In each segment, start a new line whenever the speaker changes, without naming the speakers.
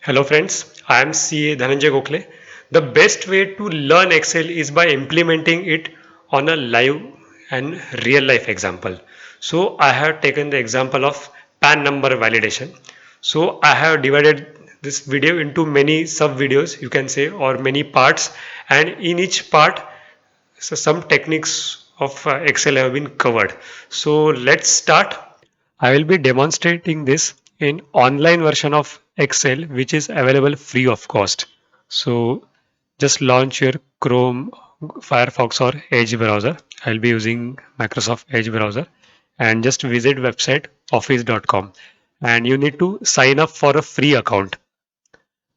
Hello friends, I am CA Dhananjay Gokhale. The best way to learn Excel is by implementing it on a live and real life example. So I have taken the example of PAN number validation. So I have divided this video into many sub videos, you can say, or many parts, and in each part some techniques of Excel have been covered. So let's start. I will be demonstrating this in online version of Excel which is available free of cost. So just launch your Chrome, Firefox or Edge browser. I'll be using Microsoft Edge browser and just visit website office.com and you need to sign up for a free account.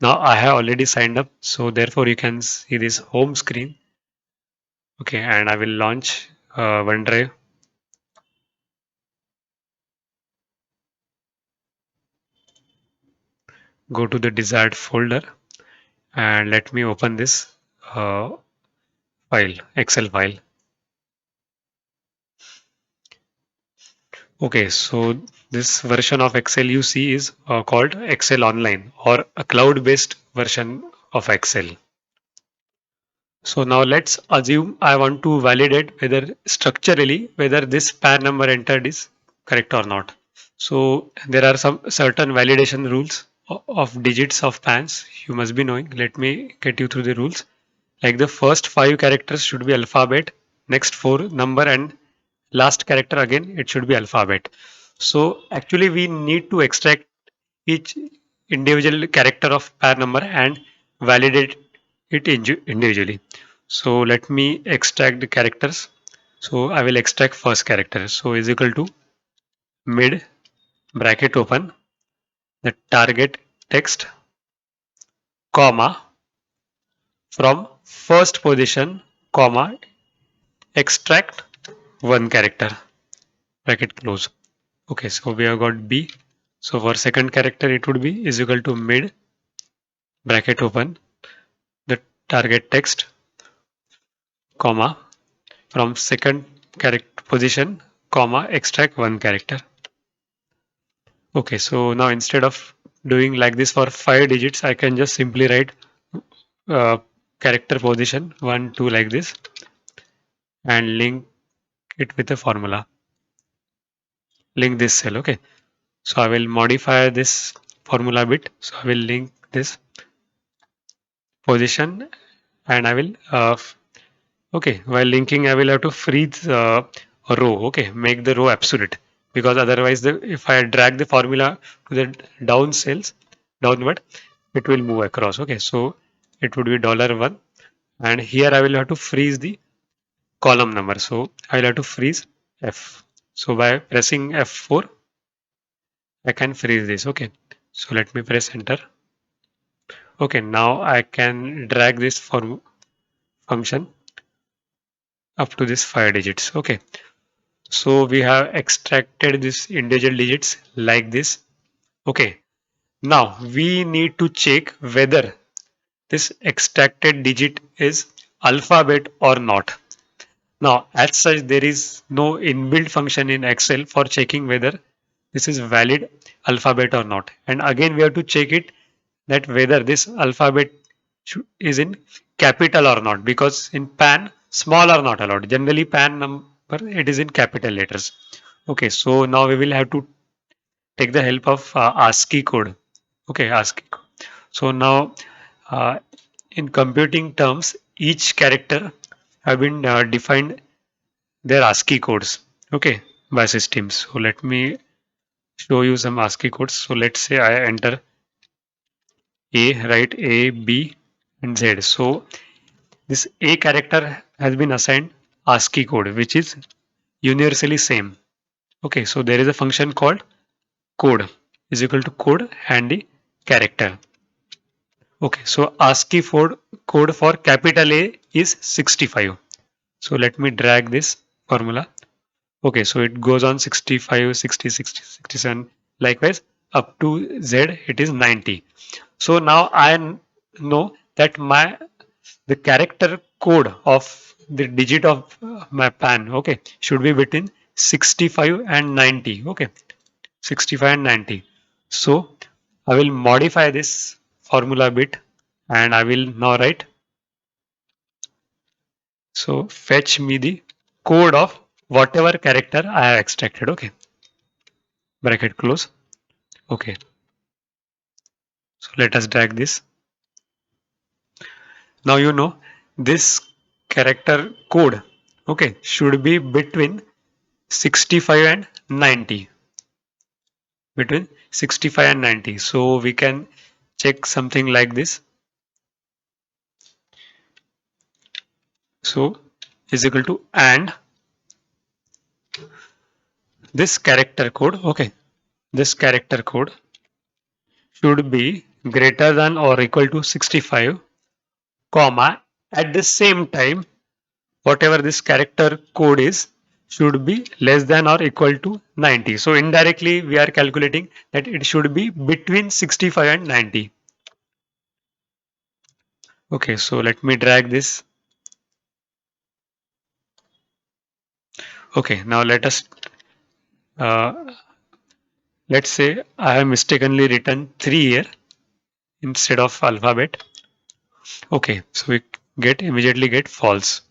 Now I have already signed up, so therefore you can see this home screen. Okay, and I will launch OneDrive. Go to the desired folder and let me open this uh, file, Excel file. Okay, so this version of Excel you see is called Excel Online or a cloud-based version of Excel. So now let's assume I want to validate whether structurally whether this PAN number entered is correct or not. So there are some certain validation rules of digits of PANs you must be knowing. Let me get you through the rules. Like the first five characters should be alphabet, next four number, and last character again it should be alphabet. So actually we need to extract each individual character of pair number and validate it individually. So let me extract the characters. So I will extract first character. So is equal to mid bracket open the target text comma from first position comma extract one character bracket close. Okay, so we have got B. So for second character it would be is equal to mid bracket open the target text comma from second character position comma extract one character. Okay, so now instead of doing like this for 5 digits I can just simply write uh, character position 1 2 like this and link it with a formula, link this cell. Okay, so I will modify this formula bit, so I will link this position and I will okay, while linking I will have to freeze a row. Okay, make the row absolute because otherwise if I drag the formula to the down cells downward it will move across. Okay, so it would be $1 and here I will have to freeze the column number, so I will have to freeze F. So by pressing F4 I can freeze this. Okay, so let me press enter. Okay, now I can drag this form function up to this 5 digits. Okay, so we have extracted this individual digits like this. Okay, now we need to check whether this extracted digit is alphabet or not. Now, as such, there is no inbuilt function in Excel for checking whether this is valid alphabet or not. And again, we have to check it that whether this alphabet is in capital or not, because in PAN small are not allowed. Generally PAN number it is in capital letters. Okay, so now we will have to take the help of ASCII code. Okay, ASCII code. So now uh, in computing terms each character have been defined their ASCII codes. Okay, by systems. So let me show you some ASCII codes. So let's say I enter A, write A, B and Z. So this A character has been assigned ASCII code which is universally same. Okay, so there is a function called code is equal to code and the character. Okay, so ASCII code for capital A is 65. So let me drag this formula. Okay, so it goes on 65, 60, 60, 67. Likewise, up to Z it is 90. So now I know that the character code of the digit of my PAN, okay, should be between 65 and 90. Okay, 65 and 90. So I will modify this formula bit and I will now write. So fetch me the code of whatever character I have extracted. Okay. Bracket close. Okay. So let us drag this. Now you know this character code, okay, should be between 65 and 90. Between 65 and 90. So we can check something like this. So is equal to and this character code, okay, this character code should be greater than or equal to 65, comma, at the same time whatever this character code is should be less than or equal to 90. So indirectly we are calculating that it should be between 65 and 90. Okay, so let me drag this. Okay, now uh, let's say I have mistakenly written 3 here instead of alphabet. Okay, so we immediately get false.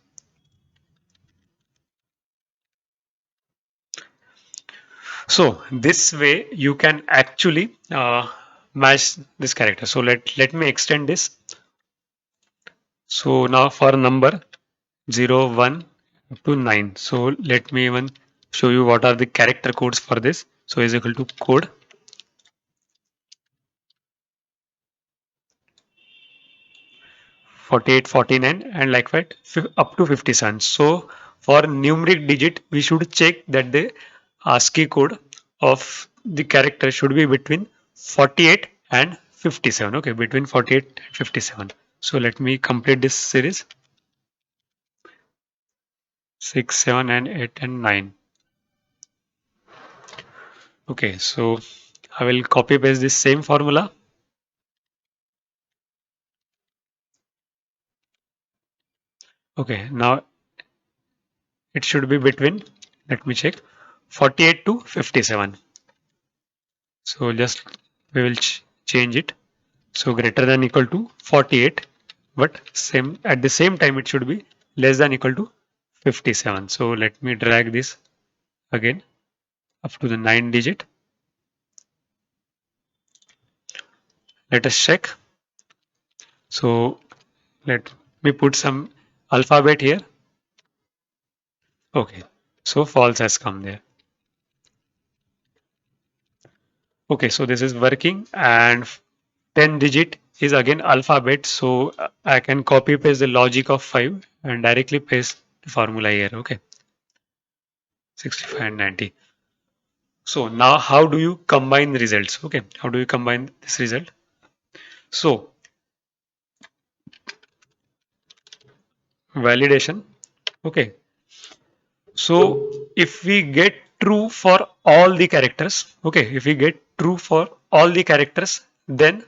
So this way you can actually match this character. So let me extend this. So now for number 0, 1 to 9. So let me even show you what are the character codes for this. So is equal to code 48, 49 and like that up to 57. So for numeric digit, we should check that the ASCII code of the character should be between 48 and 57. Okay, between 48 and 57. So let me complete this series. 6, 7 and 8 and 9. Okay, so I will copy paste this same formula. Okay, now it should be between, let me check, 48 to 57. So just we will change it. So greater than equal to 48, but same at the same time it should be less than equal to 57. So let me drag this again up to the 9 digit. Let us check. So let me put some alphabet here. Okay, so false has come there. Okay, so this is working and 10 digit is again alphabet. So I can copy paste the logic of 5 and directly paste the formula here. Okay, 65 and 90. So now how do you combine the results? Okay, how do you combine this result? So validation. Okay, so if we get true for all the characters, okay, if we get true for all the characters, then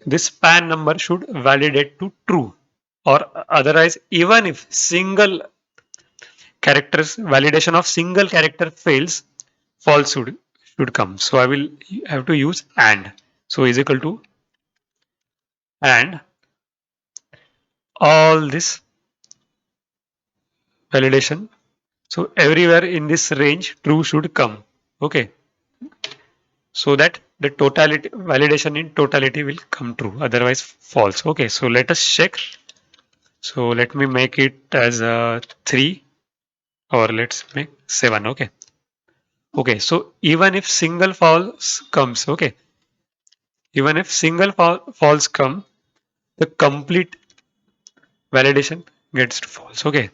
this pan number should validate to true, or otherwise even if single characters validation of single character fails, false should come. So I will have to use and. So is equal to and all this validation. So everywhere in this range true should come. Okay. So that the totality validation in totality will come true, otherwise false. Okay. So let us check. So let me make it as a 3 or let's make 7. Okay. Okay. So even if single false comes, okay. Even if single false come, the complete validation gets to false. Okay.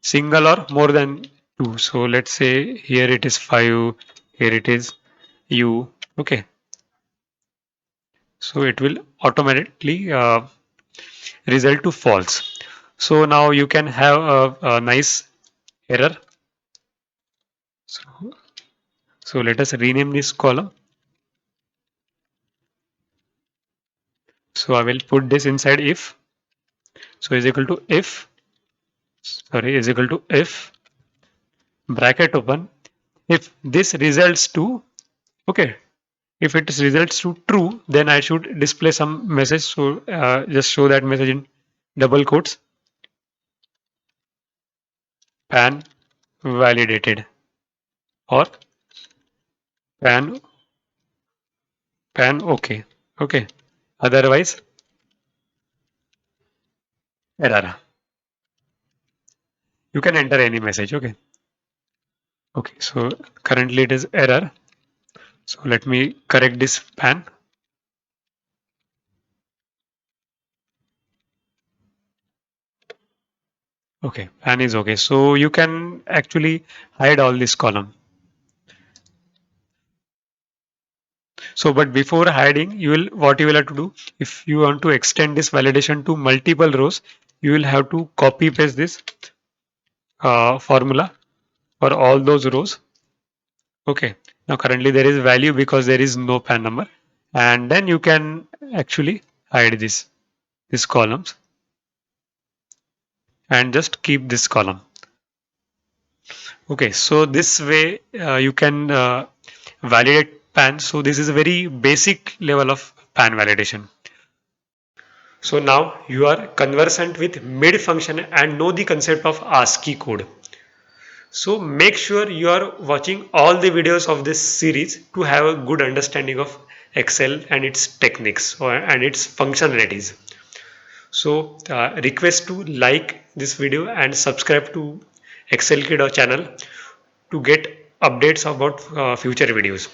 Single or more than 2. So let's say here it is 5, here it is u. Okay. So it will automatically result to false. So now you can have a nice error. So, so let us rename this column. So I will put this inside if. So is equal to if, sorry, is equal to if bracket open. If this results to, okay, If it results to true, then I should display some message. So just show that message in double quotes. Pan validated or pan pan okay. Okay. Otherwise error. You can enter any message. Okay. Okay. So currently it is error. So let me correct this pan. Okay. Pan is okay. So you can actually hide all this column. So, but before hiding, what you will have to do, if you want to extend this validation to multiple rows, you will have to copy paste this formula for all those rows. Okay. Now currently there is value because there is no pan number, and then you can actually hide these columns and just keep this column. Okay. So this way you can validate pan. So this is a very basic level of pan validation. So now you are conversant with mid function and know the concept of ASCII code. So make sure you are watching all the videos of this series to have a good understanding of Excel and its techniques and its functionalities. So request to like this video and subscribe to Excel Kid channel to get updates about future videos.